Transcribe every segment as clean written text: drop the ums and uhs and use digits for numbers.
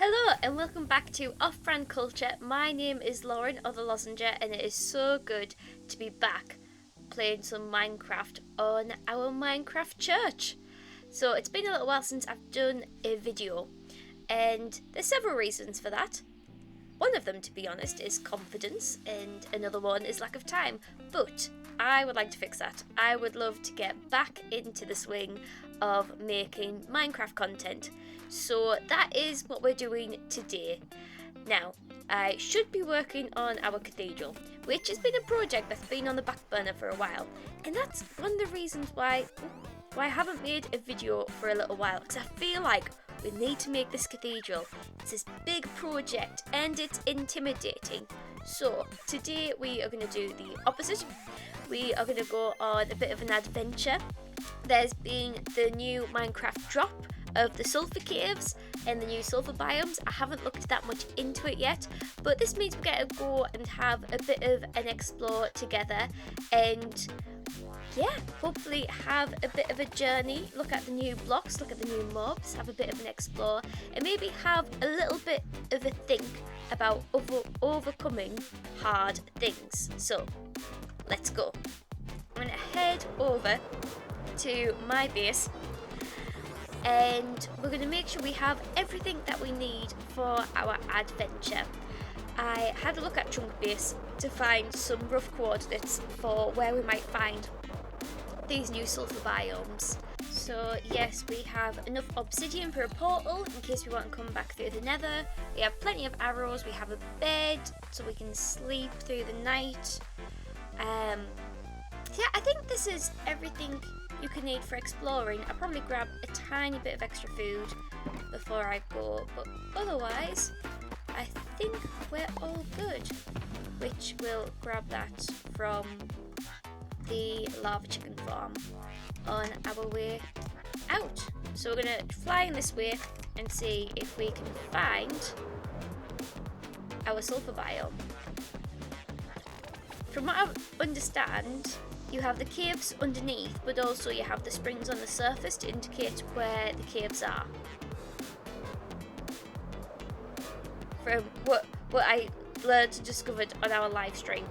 Hello and welcome back to Off-Brand Culture. My name is Lauren of theLOZENGER and it is so good to be back playing some Minecraft on our Minecraft church. So it's been a little while since I've done a video and there's several reasons for that. One of them, to be honest, is confidence and another one is lack of time, but I would like to fix that. I would love to get back into the swing of making Minecraft content. So that is what we're doing today. Now, I should be working on our cathedral, which has been a project that's been on the back burner for a while. And that's one of the reasons why I haven't made a video for a little while, because I feel like we need to make this cathedral. It's this big project and it's intimidating. So today we are going to do the opposite. We are going to go on a bit of an adventure. There's been the new Minecraft drop of the Sulfur caves and the new Sulfur biomes. I haven't looked that much into it yet, but this means we get to go and have a bit of an explore together and yeah, hopefully have a bit of a journey, look at the new blocks, look at the new mobs, have a bit of an explore, and maybe have a little bit of a think about overcoming hard things. So, let's go. I'm going to head over to my base and we're going to make sure we have everything that we need for our adventure. I had a look at Chunk Base to find some rough coordinates for where we might find these new sulfur biomes. So yes, we have enough obsidian for a portal in case we want to come back through the nether. We have plenty of arrows, we have a bed so we can sleep through the night. Yeah, I think this is everything you can need for exploring. I'll probably grab a tiny bit of extra food before I go, but otherwise I think we're all good. Which we'll grab that from the lava chicken farm on our way out. So we're going to fly in this way and see if we can find our sulfur biome. From what I understand, you have the caves underneath, but also you have the springs on the surface to indicate where the caves are. From what I learned and discovered on our live stream.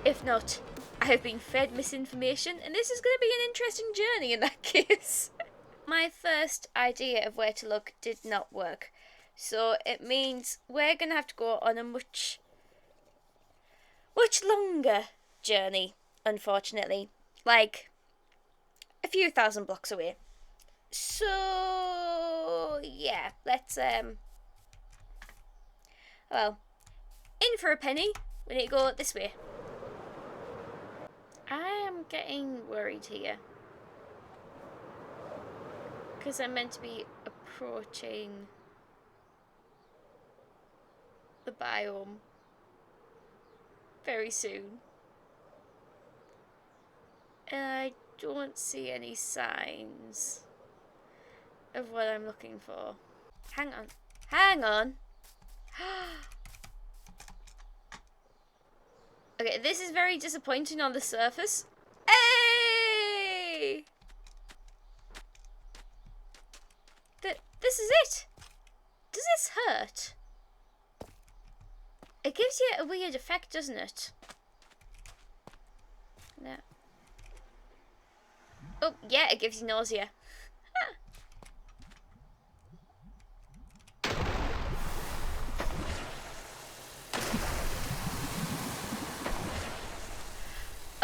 If not, I have been fed misinformation, and this is going to be an interesting journey in that case. My first idea of where to look did not work, so it means we're going to have to go on a much longer journey, unfortunately, like a few thousand blocks away. So yeah, let's well, in for a penny, we need to go this way. I am getting worried here because I'm meant to be approaching the biome very soon and I don't see any signs of what I'm looking for. Hang on. Okay, this is very disappointing on the surface. Hey! This is it. Does this hurt? It gives you a weird effect, doesn't it? No. Oh, yeah, it gives you nausea.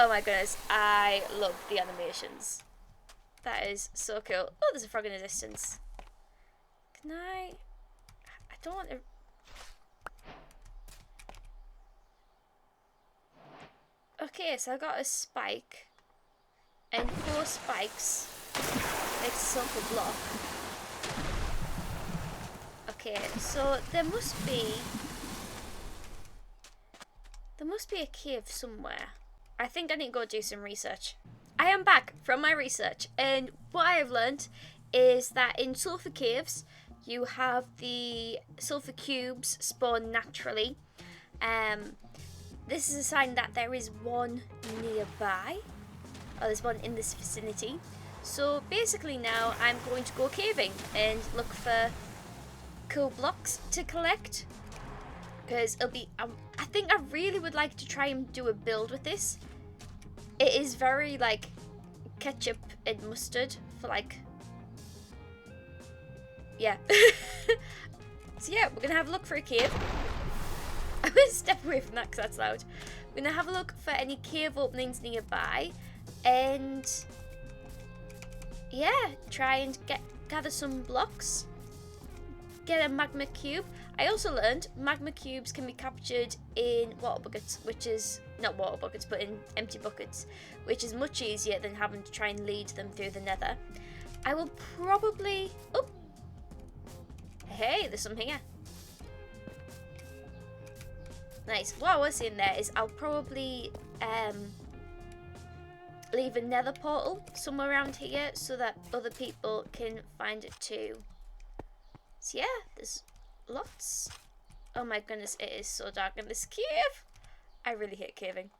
Oh my goodness, I love the animations. That is so cool. Oh, there's a frog in the distance. Can I don't want to... Okay, so I got a spike. And 4 spikes makes a sulfur block. Okay, so there must be a cave somewhere. I think I need to go do some research. I am back from my research, and what I have learned is that in sulfur caves you have the sulfur cubes spawn naturally. This is a sign that there is one nearby, or there's one in this vicinity. So basically now I'm going to go caving and look for cool blocks to collect. Because it'll be, I think I really would like to try and do a build with this. It is very like ketchup and mustard for like, yeah. So yeah, we're gonna have a look for a cave. I'm gonna step away from that because that's loud. We're gonna have a look for any cave openings nearby, and yeah, try and gather some blocks. Get a magma cube. I also learned magma cubes can be captured in water buckets, which is not water buckets, but in empty buckets, which is much easier than having to try and lead them through the nether. I will probably. Oh, hey, there's some here. Nice. What I was saying there is I'll probably leave a nether portal somewhere around here so that other people can find it too. So yeah, there's lots. Oh my goodness, it is so dark in this cave. I really hate caving.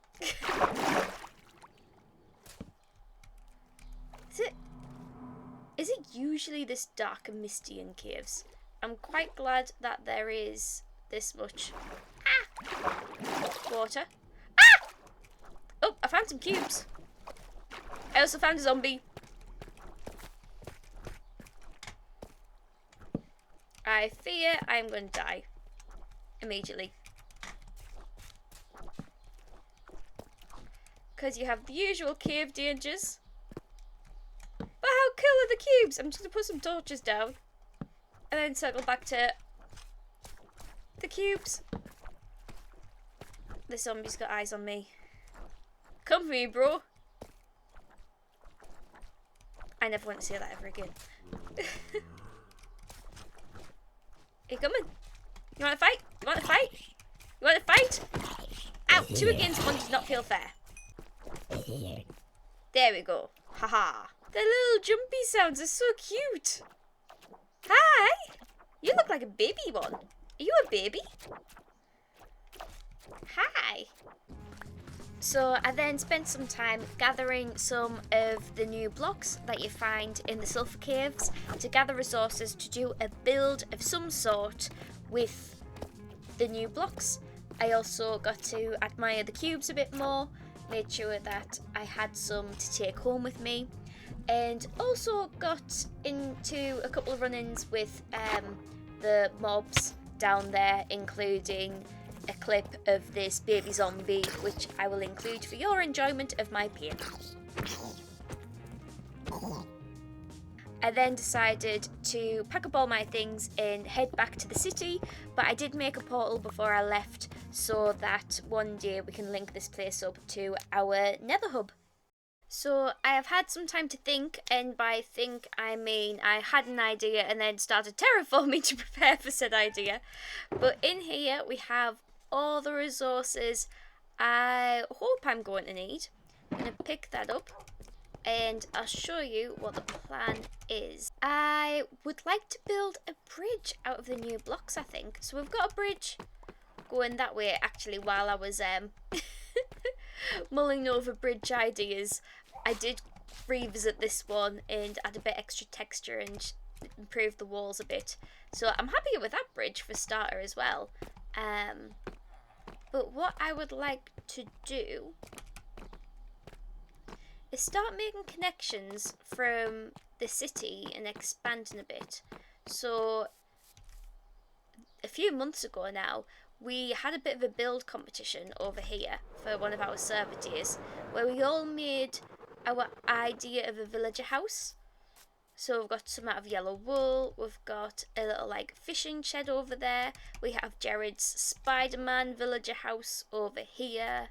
Is it usually this dark and misty in caves? I'm quite glad that there is this much water. Ah! Oh, I found some cubes. I also found a zombie. I fear I'm going to die immediately. Because you have the usual cave dangers. But how cool are the cubes? I'm just going to put some torches down. And then circle back to the cubes. The zombie's got eyes on me. Come for me, bro. I never want to say that ever again. You coming? You want to fight? You want to fight? You want to fight? Ow! 2 against 1 does not feel fair. There we go. Haha. The little jumpy sounds are so cute. Hi! You look like a baby one. Are you a baby? Hi! So I then spent some time gathering some of the new blocks that you find in the Sulfur caves to gather resources to do a build of some sort with the new blocks. I also got to admire the cubes a bit more, made sure that I had some to take home with me, and also got into a couple of run-ins with the mobs down there, including a clip of this baby zombie, which I will include for your enjoyment of my pain. I then decided to pack up all my things and head back to the city, but I did make a portal before I left so that one day we can link this place up to our nether hub. So I have had some time to think, and by think I mean I had an idea and then started terraforming to prepare for said idea. But in here we have all the resources I hope I'm going to need. I'm going to pick that up and I'll show you what the plan is. I would like to build a bridge out of the new blocks, I think. So we've got a bridge going that way. Actually, while I was mulling over bridge ideas, I did revisit this one and add a bit extra texture and improve the walls a bit. So I'm happy with that bridge for starter as well. But what I would like to do is start making connections from the city and expanding a bit. So a few months ago now, we had a bit of a build competition over here for one of our server days, where we all made our idea of a villager house. So we've got some out of yellow wool, we've got a little like fishing shed over there, we have Jared's Spider-Man villager house over here.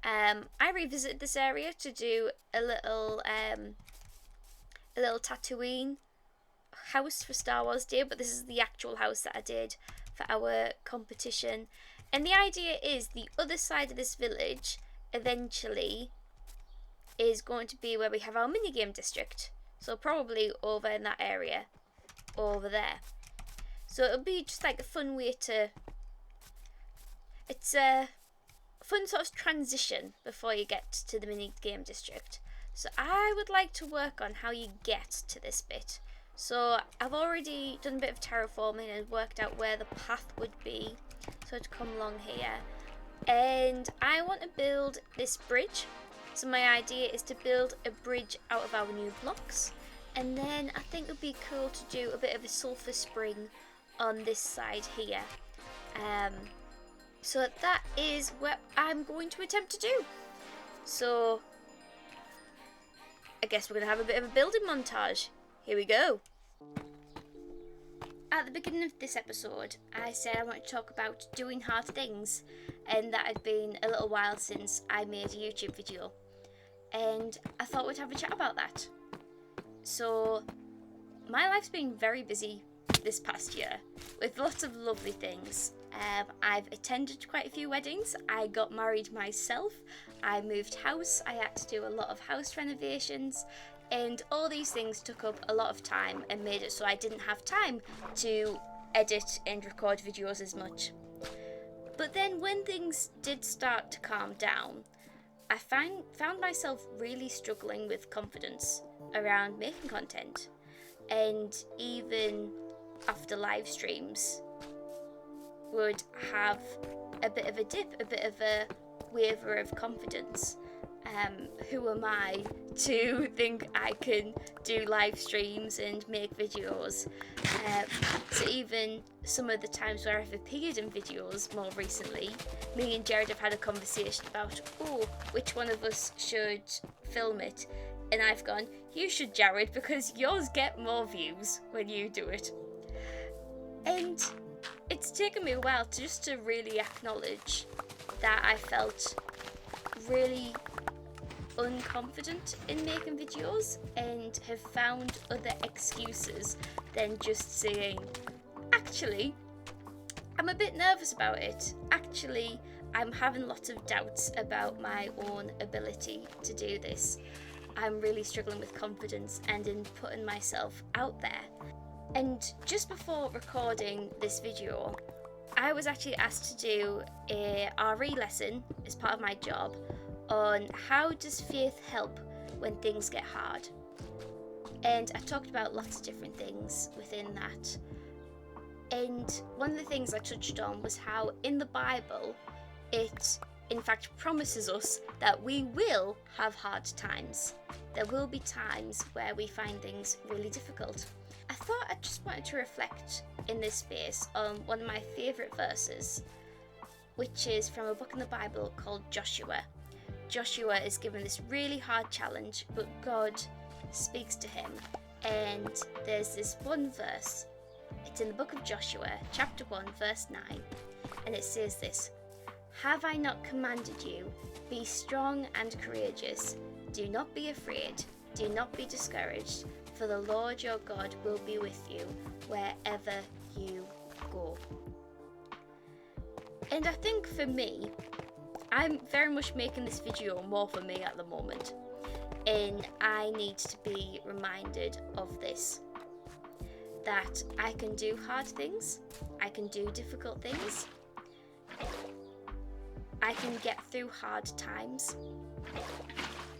I revisited this area to do a little Tatooine house for Star Wars Day, but this is the actual house that I did for our competition. And the idea is the other side of this village eventually is going to be where we have our minigame district. So probably over in that area, over there. So it'll be just like a fun way to... It's a fun sort of transition before you get to the minigame district. So I would like to work on how you get to this bit. So I've already done a bit of terraforming and worked out where the path would be. So to come along here. And I want to build this bridge. So my idea is to build a bridge out of our new blocks. And then I think it would be cool to do a bit of a sulfur spring on this side here. So that is what I'm going to attempt to do. So I guess we're going to have a bit of a building montage. Here we go. At the beginning of this episode, I said I wanted to talk about doing hard things, and that had been a little while since I made a YouTube video. And I thought we'd have a chat about that. So my life's been very busy this past year with lots of lovely things. I've attended quite a few weddings. I got married myself. I moved house. I had to do a lot of house renovations, and all these things took up a lot of time and made it so I didn't have time to edit and record videos as much. But then when things did start to calm down, I found myself really struggling with confidence around making content. And even after live streams, would have a bit of a dip, a bit of a waver of confidence. Who am I to think I can do live streams and make videos? So even some of the times where I've appeared in videos more recently, me and Jared have had a conversation about, which one of us should film it? And I've gone, you should, Jared, because yours get more views when you do it. And it's taken me a while to really acknowledge that I felt really unconfident in making videos and have found other excuses than just saying, actually, I'm a bit nervous about it. Actually, I'm having lots of doubts about my own ability to do this. I'm really struggling with confidence and in putting myself out there. And just before recording this video, I was actually asked to do a RE lesson as part of my job on how does faith help when things get hard. And I talked about lots of different things within that. And one of the things I touched on was how in the Bible, it in fact promises us that we will have hard times. There will be times where we find things really difficult. I thought I just wanted to reflect in this space on one of my favourite verses, which is from a book in the Bible called Joshua. Joshua is given this really hard challenge, but God speaks to him, and there's this one verse. It's in the book of Joshua, chapter 1, verse 9, and it says this: "Have I not commanded you? Be strong and courageous. Do not be afraid. Do not be discouraged, for the Lord your God will be with you wherever you go." And I think for me, I'm very much making this video more for me at the moment, and I need to be reminded of this, that I can do hard things, I can do difficult things, I can get through hard times.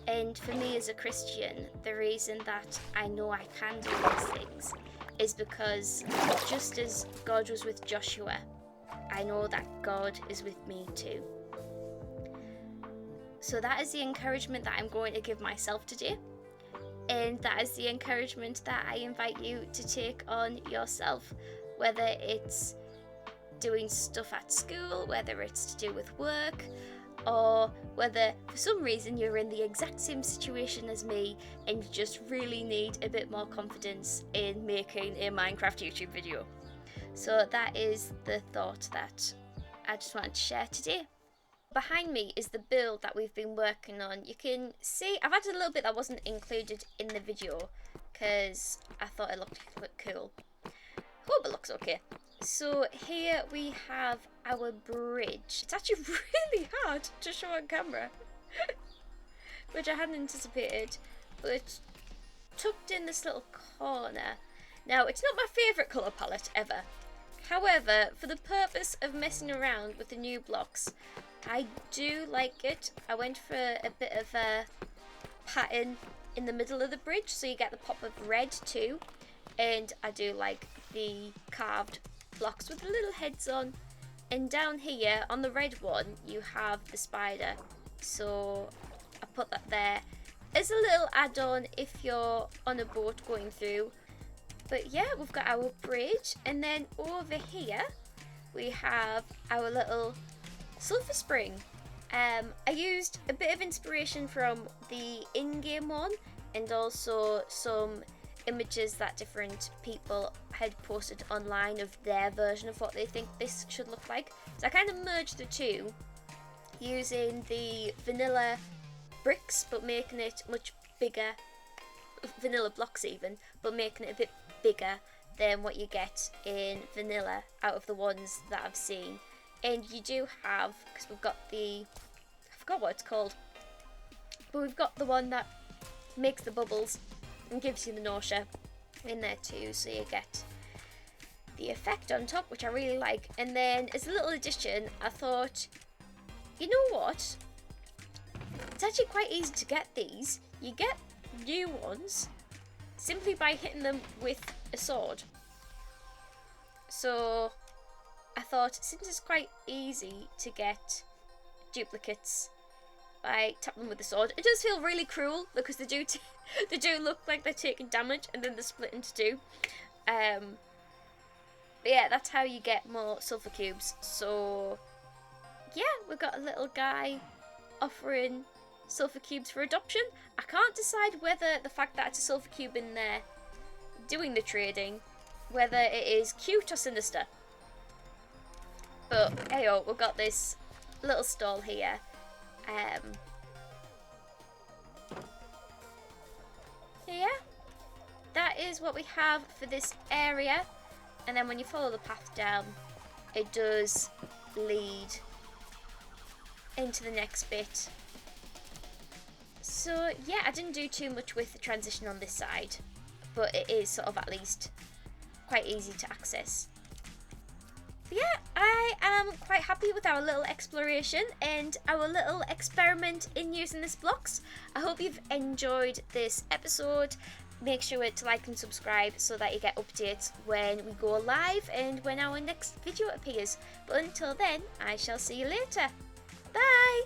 And for me as a Christian, the reason that I know I can do these things is because just as God was with Joshua, I know that God is with me too. So that is the encouragement that I'm going to give myself today. And that is the encouragement that I invite you to take on yourself, whether it's doing stuff at school, whether it's to do with work, or whether for some reason you're in the exact same situation as me and you just really need a bit more confidence in making a Minecraft YouTube video. So that is the thought that I just wanted to share today. Behind me is the build that we've been working on. You can see I've added a little bit that wasn't included in the video because I thought it looked cool. Hope it looks okay. So here we have our bridge. It's actually really hard to show on camera, which I hadn't anticipated, but it's tucked in this little corner. Now, it's not my favourite colour palette ever. However, for the purpose of messing around with the new blocks, I do like it. I went for a bit of a pattern in the middle of the bridge, so you get the pop of red too. and I do like the carved blocks with the little heads on. And down here on the red one you have the spider, so I put that there as a little add-on if you're on a boat going through. But yeah, we've got our bridge, and then over here we have our little sulfur spring. I used a bit of inspiration from the in-game one, and also some images that different people had posted online of their version of what they think this should look like. So I kind of merged the two using the vanilla bricks, but making it much bigger, vanilla blocks even, but making it a bit bigger than what you get in vanilla out of the ones that I've seen. And you do have, because we've got the, I forgot what it's called, but we've got the one that makes the bubbles and gives you the nausea in there too, so you get the effect on top, which I really like. And then as a little addition, I thought, you know what, it's actually quite easy to get these. You get new ones simply by hitting them with a sword. So I thought, since it's quite easy to get duplicates by tapping them with the sword, it does feel really cruel because they do look like they're taking damage and then they're split into two. But yeah, that's how you get more sulfur cubes. So yeah, we've got a little guy offering sulfur cubes for adoption. I can't decide whether the fact that it's a sulfur cube in there doing the trading, whether it is cute or sinister. But hey, we've got this little stall here. Yeah, that is what we have for this area. And then when you follow the path down, it does lead into the next bit. So yeah, I didn't do too much with the transition on this side, but it is sort of at least quite easy to access. But yeah, I am quite happy with our little exploration and our little experiment in using these blocks. I hope you've enjoyed this episode. Make sure to like and subscribe so that you get updates when we go live and when our next video appears. But until then, I shall see you later. Bye!